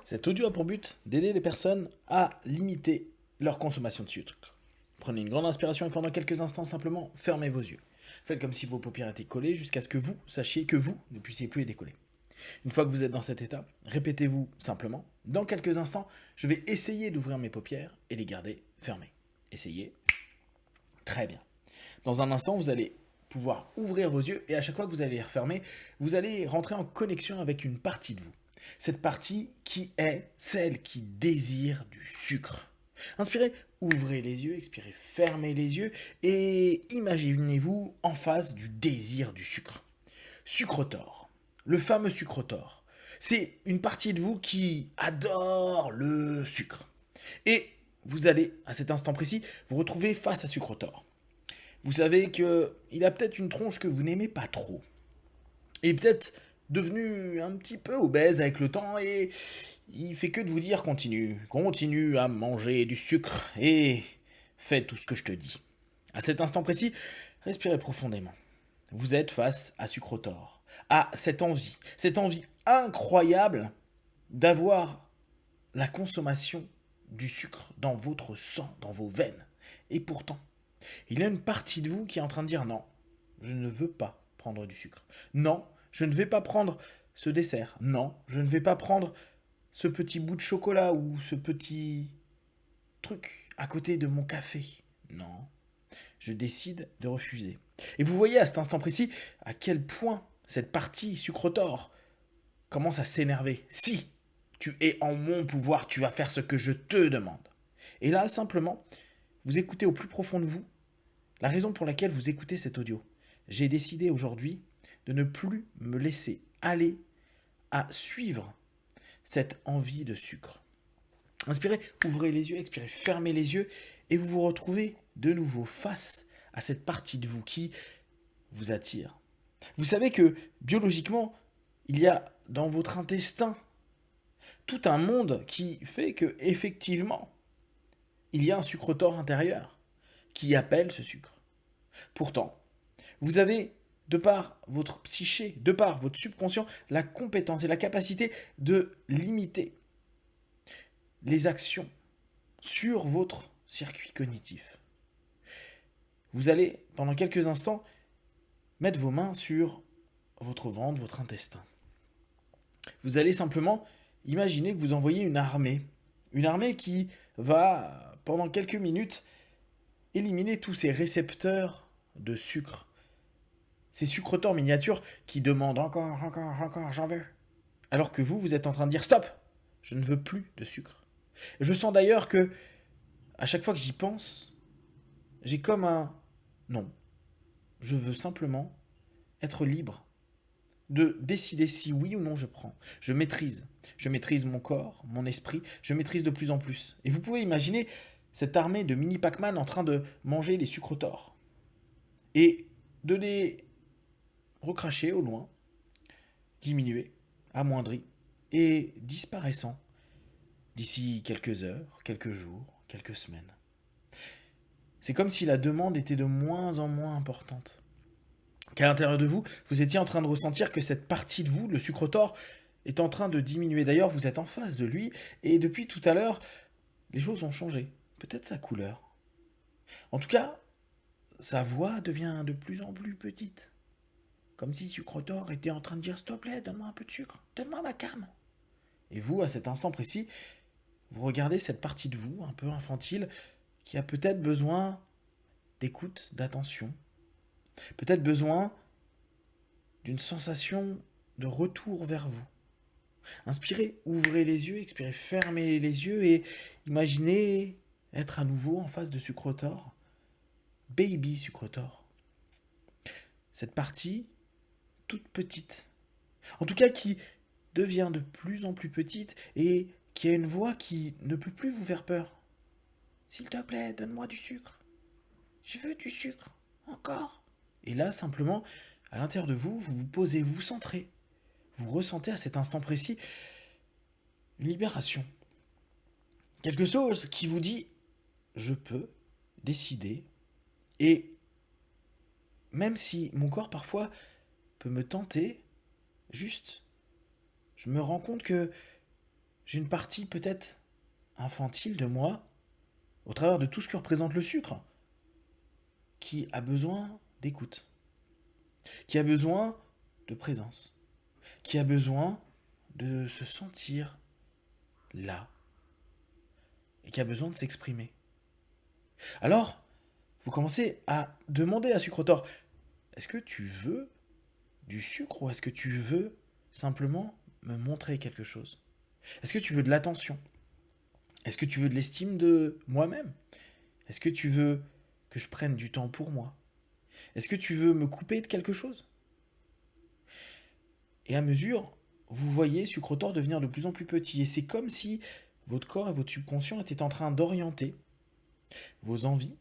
Cet audio a pour but d'aider les personnes à limiter leur consommation de sucre. Prenez une grande inspiration et pendant quelques instants, simplement, fermez vos yeux. Faites comme si vos paupières étaient collées jusqu'à ce que vous sachiez que vous ne puissiez plus les décoller. Une fois que vous êtes dans cet état, répétez-vous simplement. Dans quelques instants, je vais essayer d'ouvrir mes paupières et les garder fermées. Essayez. Très bien. Dans un instant, vous allez pouvoir ouvrir vos yeux et à chaque fois que vous allez les refermer, vous allez rentrer en connexion avec une partie de vous. Cette partie qui est celle qui désire du sucre. Inspirez, ouvrez les yeux, expirez, fermez les yeux et imaginez-vous en face du désir du sucre. Sucrotor, le fameux sucrotor. C'est une partie de vous qui adore le sucre. Et vous allez, à cet instant précis, vous retrouver face à sucrotor. Vous savez qu'il a peut-être une tronche que vous n'aimez pas trop. Il est peut-être devenu un petit peu obèse avec le temps et il fait que de vous dire continue à manger du sucre et fais tout ce que je te dis. À cet instant précis, respirez profondément. Vous êtes face à Sucrotor, à cette envie incroyable d'avoir la consommation du sucre dans votre sang, dans vos veines. Et pourtant, il y a une partie de vous qui est en train de dire non, je ne veux pas prendre du sucre. Non, je ne vais pas prendre ce dessert. Non, je ne vais pas prendre ce petit bout de chocolat ou ce petit truc à côté de mon café. Non, je décide de refuser. Et vous voyez à cet instant précis à quel point cette partie sucrotor commence à s'énerver. Si tu es en mon pouvoir, tu vas faire ce que je te demande. Et là, simplement, vous écoutez au plus profond de vous la raison pour laquelle vous écoutez cet audio. J'ai décidé aujourd'hui de ne plus me laisser aller à suivre cette envie de sucre. Inspirez, ouvrez les yeux, expirez, fermez les yeux et vous vous retrouvez de nouveau face à cette partie de vous qui vous attire. Vous savez que biologiquement, il y a dans votre intestin tout un monde qui fait que effectivement, il y a un sucrotor intérieur qui appelle ce sucre. Pourtant, vous avez, de par votre psyché, de par votre subconscient, la compétence et la capacité de limiter les actions sur votre circuit cognitif. Vous allez, pendant quelques instants, mettre vos mains sur votre ventre, votre intestin. Vous allez simplement imaginer que vous envoyez une armée qui va, pendant quelques minutes, éliminer tous ces récepteurs de sucre. Ces sucrotors miniatures qui demandent encore, j'en veux. Alors que vous êtes en train de dire stop, je ne veux plus de sucre. Je sens d'ailleurs que, à chaque fois que j'y pense, j'ai comme un non. Je veux simplement être libre de décider si oui ou non je prends. Je maîtrise. Je maîtrise mon corps, mon esprit, je maîtrise de plus en plus. Et vous pouvez imaginer cette armée de mini Pac-Man en train de manger les sucrotors et de les recracher au loin, diminuer, amoindri et disparaissant d'ici quelques heures, quelques jours, quelques semaines. C'est comme si la demande était de moins en moins importante. Qu'à l'intérieur de vous, vous étiez en train de ressentir que cette partie de vous, le sucrotor, est en train de diminuer. D'ailleurs, vous êtes en face de lui, et depuis tout à l'heure, les choses ont changé. Peut-être sa couleur. En tout cas, sa voix devient de plus en plus petite. Comme si Sucrotor était en train de dire « S'il te plaît, donne-moi un peu de sucre, donne-moi ma cam ». Et vous, à cet instant précis, vous regardez cette partie de vous, un peu infantile, qui a peut-être besoin d'écoute, d'attention, peut-être besoin d'une sensation de retour vers vous. Inspirez, ouvrez les yeux, expirez, fermez les yeux et imaginez être à nouveau en face de Sucrotor, Baby Sucrotor. Cette partie toute petite, en tout cas qui devient de plus en plus petite et qui a une voix qui ne peut plus vous faire peur. S'il te plaît, donne-moi du sucre. Je veux du sucre, encore. Et là, simplement, à l'intérieur de vous, vous vous posez, vous vous centrez. Vous ressentez à cet instant précis une libération. Quelque chose qui vous dit, je peux décider. Et même si mon corps parfois peut me tenter, juste, je me rends compte que j'ai une partie peut-être infantile de moi, au travers de tout ce que représente le sucre, qui a besoin d'écoute, qui a besoin de présence, qui a besoin de se sentir là, et qui a besoin de s'exprimer. Alors, vous commencez à demander à Sucrotor, est-ce que tu veux du sucre ou est-ce que tu veux simplement me montrer quelque chose? Est-ce que tu veux de l'attention? Est-ce que tu veux de l'estime de moi-même? Est-ce que tu veux que je prenne du temps pour moi? Est-ce que tu veux me couper de quelque chose? Et à mesure, vous voyez Sucrotor devenir de plus en plus petit. Et c'est comme si votre corps et votre subconscient étaient en train d'orienter vos envies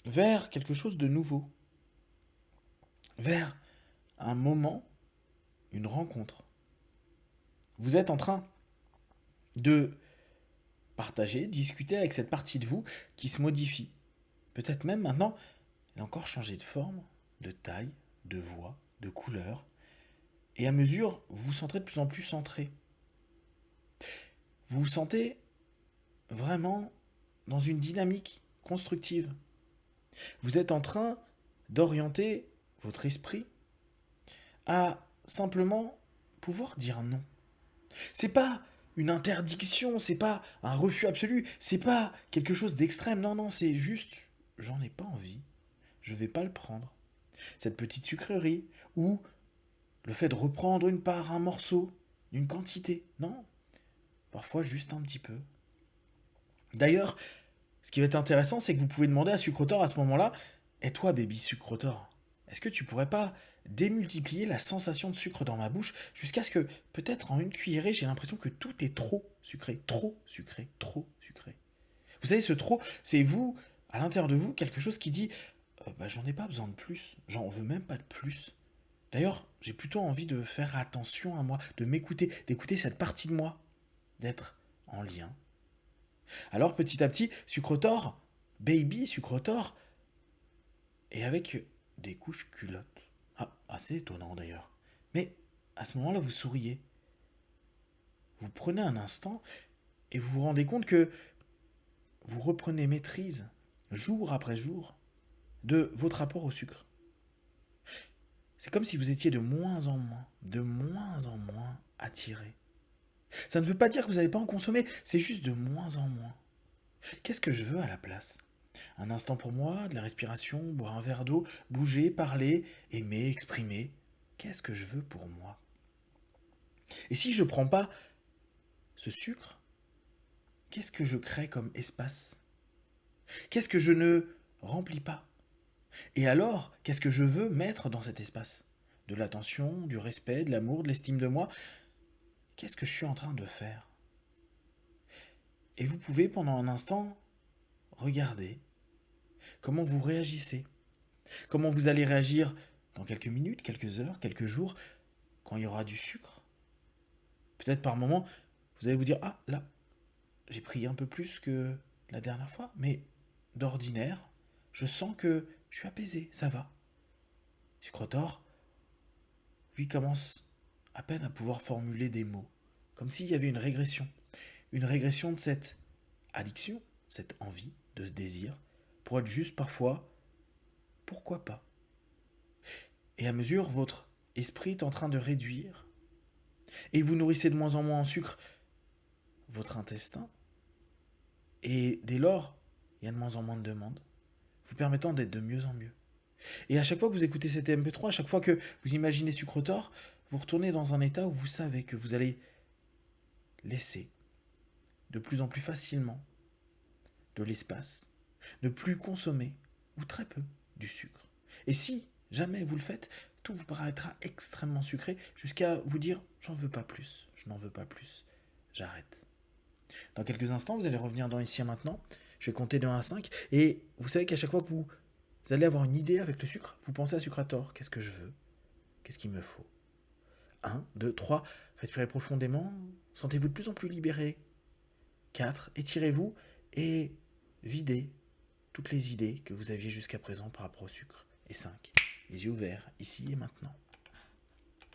vers quelque chose de nouveau. Vers un moment, une rencontre. Vous êtes en train de partager, discuter avec cette partie de vous qui se modifie. Peut-être même maintenant, elle a encore changé de forme, de taille, de voix, de couleur. Et à mesure, vous vous sentez de plus en plus centré. Vous vous sentez vraiment dans une dynamique constructive. Vous êtes en train d'orienter votre esprit à simplement pouvoir dire non. C'est pas une interdiction, c'est pas un refus absolu, c'est pas quelque chose d'extrême. Non, non, c'est juste, j'en ai pas envie, je vais pas le prendre. Cette petite sucrerie, ou le fait de reprendre une part, un morceau, une quantité. Non, parfois juste un petit peu. D'ailleurs, ce qui va être intéressant, c'est que vous pouvez demander à Sucrotor à ce moment-là, et toi, baby Sucrotor, est-ce que tu pourrais pas démultiplier la sensation de sucre dans ma bouche jusqu'à ce que, peut-être en une cuillerée, j'ai l'impression que tout est trop sucré, trop sucré, trop sucré. Vous savez, ce trop, c'est vous, à l'intérieur de vous, quelque chose qui dit j'en ai pas besoin de plus, j'en veux même pas de plus. D'ailleurs, j'ai plutôt envie de faire attention à moi, de m'écouter, d'écouter cette partie de moi, d'être en lien. Alors petit à petit, Sucrotor, baby Sucrotor, et avec des couches culottes. Ah, assez étonnant d'ailleurs. Mais à ce moment-là, vous souriez. Vous prenez un instant et vous vous rendez compte que vous reprenez maîtrise, jour après jour, de votre rapport au sucre. C'est comme si vous étiez de moins en moins attiré. Ça ne veut pas dire que vous n'allez pas en consommer, c'est juste de moins en moins. Qu'est-ce que je veux à la place? Un instant pour moi, de la respiration, boire un verre d'eau, bouger, parler, aimer, exprimer. Qu'est-ce que je veux pour moi? Et si je ne prends pas ce sucre, qu'est-ce que je crée comme espace? Qu'est-ce que je ne remplis pas? Et alors, qu'est-ce que je veux mettre dans cet espace? De l'attention, du respect, de l'amour, de l'estime de moi? Qu'est-ce que je suis en train de faire? Et vous pouvez, pendant un instant, regarder comment vous réagissez. Comment vous allez réagir dans quelques minutes, quelques heures, quelques jours, quand il y aura du sucre. Peut-être par moment, vous allez vous dire, ah là, j'ai pris un peu plus que la dernière fois, mais d'ordinaire, je sens que je suis apaisé, ça va. Sucrotor, lui, commence à peine à pouvoir formuler des mots, comme s'il y avait une régression de cette addiction, cette envie, de ce désir, pour être juste parfois, pourquoi pas. Et à mesure, votre esprit est en train de réduire, et vous nourrissez de moins en moins en sucre votre intestin, et dès lors, il y a de moins en moins de demandes, vous permettant d'être de mieux en mieux. Et à chaque fois que vous écoutez cet MP3, à chaque fois que vous imaginez Sucrotor, vous retournez dans un état où vous savez que vous allez laisser de plus en plus facilement de l'espace, ne plus consommer, ou très peu, du sucre. Et si jamais vous le faites, tout vous paraîtra extrêmement sucré jusqu'à vous dire j'en veux pas plus, je n'en veux pas plus, j'arrête. Dans quelques instants, vous allez revenir dans Ici et Maintenant, je vais compter de 1 à 5, et vous savez qu'à chaque fois que vous allez avoir une idée avec le sucre, vous pensez à Sucrator, qu'est-ce que je veux? Qu'est-ce qu'il me faut? 1, 2, 3, respirez profondément, sentez-vous de plus en plus libéré. 4, étirez-vous et videz toutes les idées que vous aviez jusqu'à présent par rapport au sucre. Et 5, les yeux ouverts, ici et maintenant.